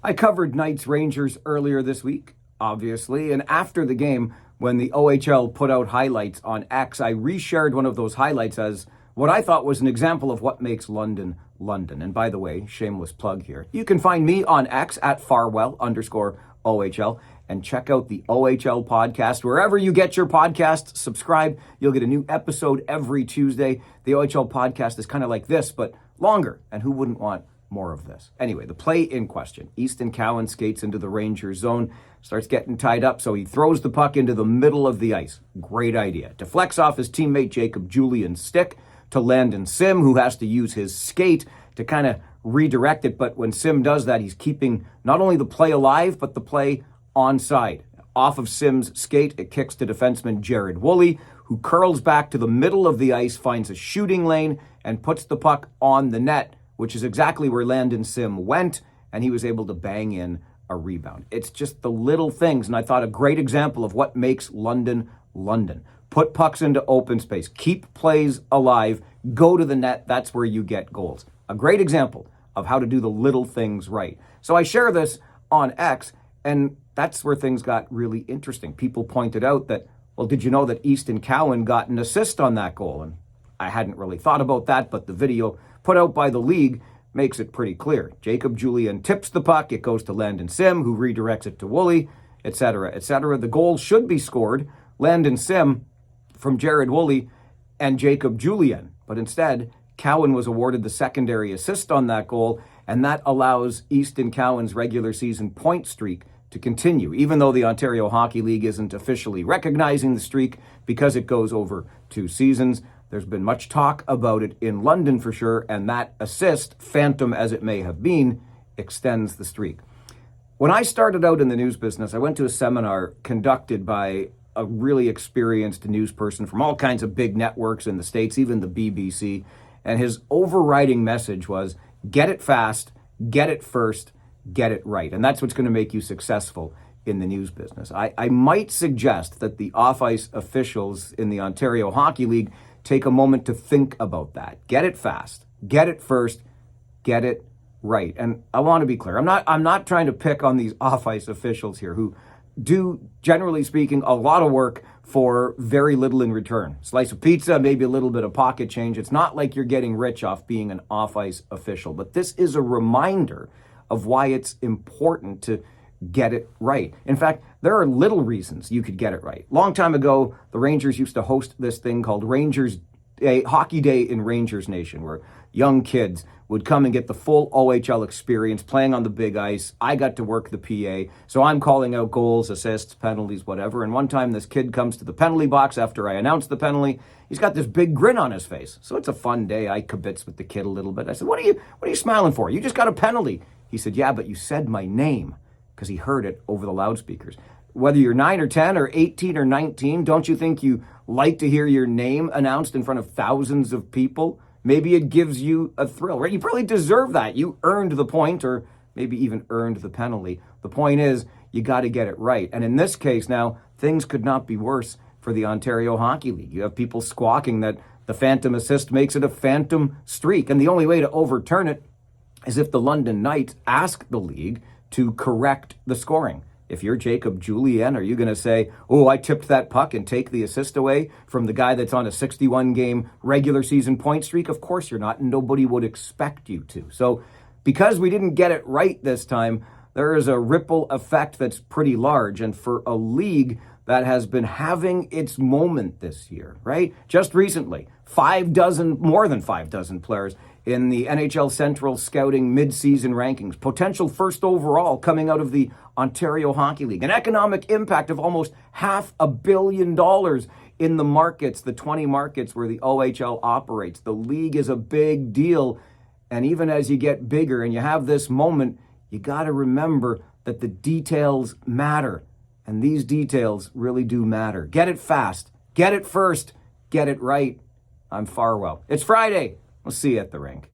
I covered Knights Rangers earlier this week, obviously, and after the game, when the OHL put out highlights on X, I reshared one of those highlights as what I thought was an example of what makes London, London. And by the way, shameless plug here. You can find me on X at Farwell_OHL and check out the OHL podcast. Wherever you get your podcasts, subscribe. You'll get a new episode every Tuesday. The OHL podcast is kind of like this, but longer. And who wouldn't want more of this? Anyway, the play in question. Easton Cowan skates into the Rangers zone, starts getting tied up, so he throws the puck into the middle of the ice. Great idea. Deflects off his teammate Jacob Julian's stick to Landon Sim, who has to use his skate to kind of redirect it. But when Sim does that, he's keeping not only the play alive, but the play onside. Off of Sim's skate, it kicks to defenseman Jared Woolley, who curls back to the middle of the ice, finds a shooting lane, and puts the puck on the net, which is exactly where Landon Sim went, and he was able to bang in a rebound. It's just the little things, and I thought a great example of what makes London, London. Put pucks into open space, keep plays alive, go to the net, that's where you get goals. A great example of how to do the little things right. So I share this on X, and that's where things got really interesting. People pointed out that, well, did you know that Easton Cowan got an assist on that goal? And I hadn't really thought about that, but the video put out by the league makes it pretty clear. Jacob Julian tips the puck, it goes to Landon Sim, who redirects it to Woolley, etc., etc. The goal should be scored, Landon Sim from Jared Woolley and Jacob Julian, but instead, Cowan was awarded the secondary assist on that goal, and that allows Easton Cowan's regular season point streak to continue, even though the Ontario Hockey League isn't officially recognizing the streak because it goes over 2 seasons. There's been much talk about it in London for sure, and that assist, phantom as it may have been, extends the streak. When I started out in the news business, I went to a seminar conducted by a really experienced news person from all kinds of big networks in the States, even the BBC, and his overriding message was, get it fast, get it first, get it right. And that's what's going to make you successful in the news business. I might suggest that the off-ice officials in the Ontario Hockey League take a moment to think about that. Get it fast, get it first, get it right. And I want to be clear. I'm not trying to pick on these off-ice officials here who do, generally speaking, a lot of work for very little in return. Slice of pizza, maybe a little bit of pocket change. It's not like you're getting rich off being an off-ice official, but this is a reminder of why it's important to get it right. In fact, there are little reasons you could get it right. Long time ago, the Rangers used to host this thing called Rangers Day, Hockey Day in Rangers Nation, where young kids would come and get the full OHL experience playing on the big ice. I got to work the PA, so I'm calling out goals, assists, penalties, whatever. And one time this kid comes to the penalty box after I announced the penalty. He's got this big grin on his face. So it's a fun day. I kibitz with the kid a little bit. I said, what are you smiling for? You just got a penalty. He said, yeah, but you said my name, because he heard it over the loudspeakers. Whether you're 9 or 10 or 18 or 19, don't you think you like to hear your name announced in front of thousands of people? Maybe it gives you a thrill, right? You probably deserve that. You earned the point, or maybe even earned the penalty. The point is, you got to get it right. And in this case now, things could not be worse for the Ontario Hockey League. You have people squawking that the phantom assist makes it a phantom streak. And the only way to overturn it is if the London Knights ask the league to correct the scoring. If you're Jacob Julian, are you going to say, oh, I tipped that puck and take the assist away from the guy that's on a 61-game regular season point streak? Of course you're not, and nobody would expect you to. So because we didn't get it right this time, there is a ripple effect that's pretty large. And for a league that has been having its moment this year, right? Just recently, more than 5 dozen players in the NHL Central Scouting mid-season rankings, potential first overall coming out of the Ontario Hockey League, an economic impact of almost $500 million in the markets, the 20 markets where the OHL operates. The league is a big deal, and even as you get bigger and you have this moment, you got to remember that the details matter, and these details really do matter. Get it fast, get it first, get it right. I'm Farwell. It's Friday. We'll see you at the rink.